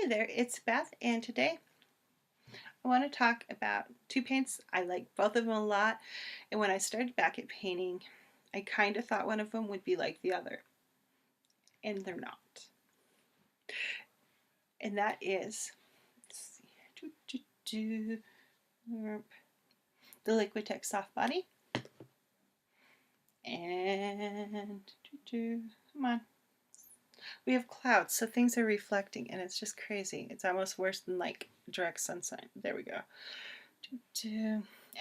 Hi there, it's Beth, and today I want to talk about two paints. I like both of them a lot, and when I started back at painting, I kind of thought one of them would be like the other, and they're not. And that is, let's see, the Liquitex Soft Body, and come on. We have clouds, so things are reflecting, and it's just crazy. It's almost worse than like direct sunshine. There we go.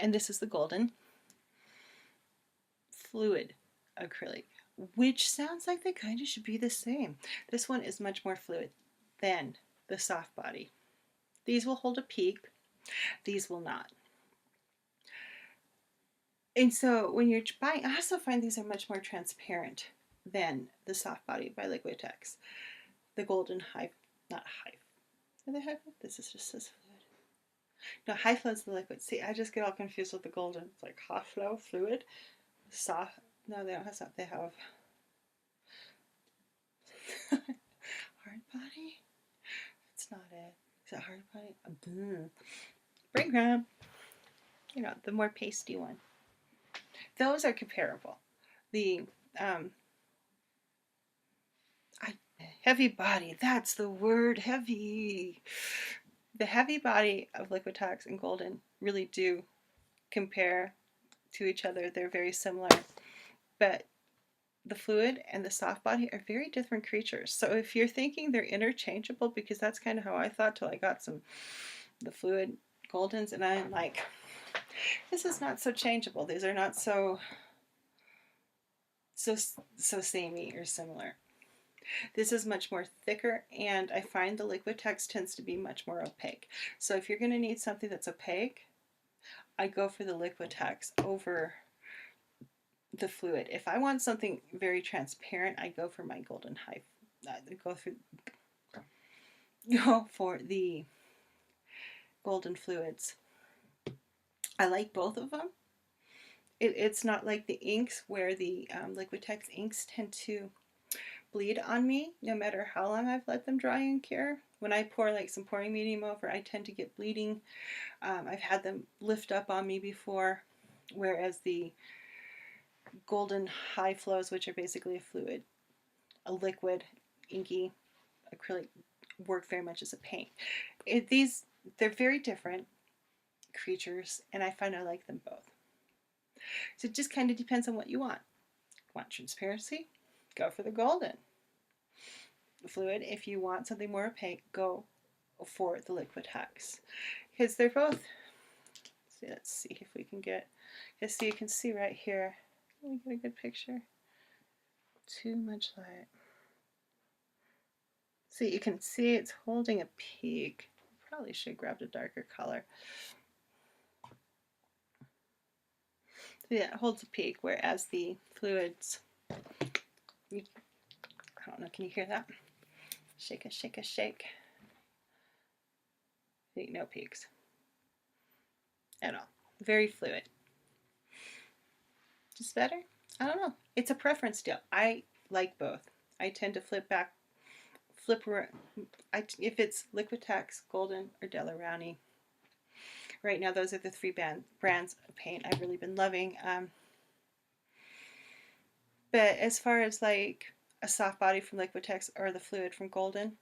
And this is the golden fluid acrylic, which sounds like they kind of should be the same. This one is much more fluid than the soft body. These will hold a peak, these will not. And so when you're buying, I also find these are much more transparent than the soft body by Liquitex. The golden high, not high. Are they high? This is just says fluid. No, high flow is the liquid. See, I just get all confused with the golden. It's like high flow, fluid, soft. No, they don't have soft. They have hard body. That's not it. Is it hard body? Brain cramp. You know, the more pasty one. Those are comparable. The heavy body. That's the word, heavy. The heavy body of Liquitex and golden really do compare to each other. They're very similar, but the fluid and the soft body are very different creatures. So if you're thinking they're interchangeable, because that's kind of how I thought till I got the fluid goldens, and I'm like, this is not so changeable. These are not so samey or similar. This is much more thicker, and I find the Liquitex tends to be much more opaque. So if you're going to need something that's opaque, I go for the Liquitex over the fluid. If I want something very transparent, I go for my golden high. Go for the golden fluids. I like both of them. It's not like the inks where the Liquitex inks tend to bleed on me no matter how long I've let them dry and cure. When I pour like some pouring medium over, I tend to get bleeding. I've had them lift up on me before, whereas the golden high flows, which are basically a fluid, a liquid, inky acrylic, work very much as a paint. They're very different creatures, and I find I like them both. So it just kind of depends on what you want. Want transparency? Go for the golden fluid. If you want something more opaque, go for the Liquitex, because they're both. Let's see if we can get. So you can see right here. Let me get a good picture. Too much light. So you can see it's holding a peak. Probably should have grabbed a darker color. So yeah, it holds a peak, whereas the fluids, I don't know, can you hear that? Shake a shake a shake. No peaks at all. Very fluid. Just better? I don't know. It's a preference deal. I like both. I tend to flip around. If it's Liquitex, golden, or Delarowney. Right now, those are the three brands of paint I've really been loving. But as far as like a soft body from Liquitex or the fluid from golden,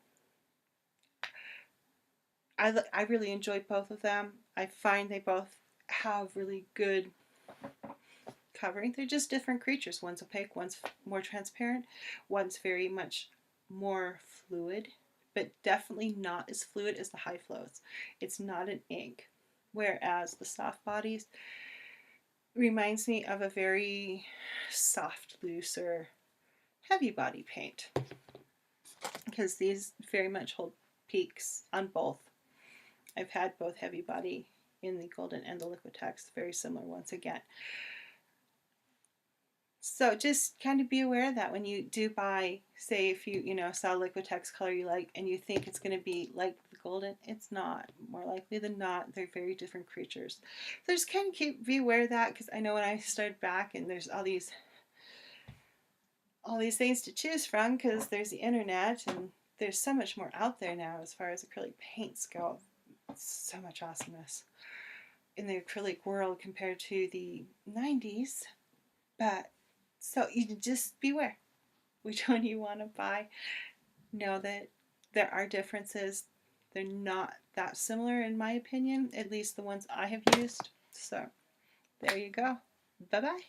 I really enjoyed both of them. I find they both have really good covering. They're just different creatures. One's opaque, one's more transparent, one's very much more fluid, but definitely not as fluid as the high flows. It's not an ink, whereas the soft bodies reminds me of a very soft, looser, heavy body paint, because these very much hold peaks on both. I've had both heavy body in the golden and the Liquitex, very similar once again. So just kind of be aware of that when you do buy, say if you saw a Liquitex color you like and you think it's going to be like the golden, it's not. More likely than not, they're very different creatures. So just kind of be aware of that, because I know when I started back and there's all these things to choose from, because there's the internet and there's so much more out there now as far as acrylic paints go. So much awesomeness in the acrylic world compared to the 90s. But so you just beware. Which one you want to buy. Know that there are differences. They're not that similar in my opinion, at least the ones I have used. So there you go. Bye bye.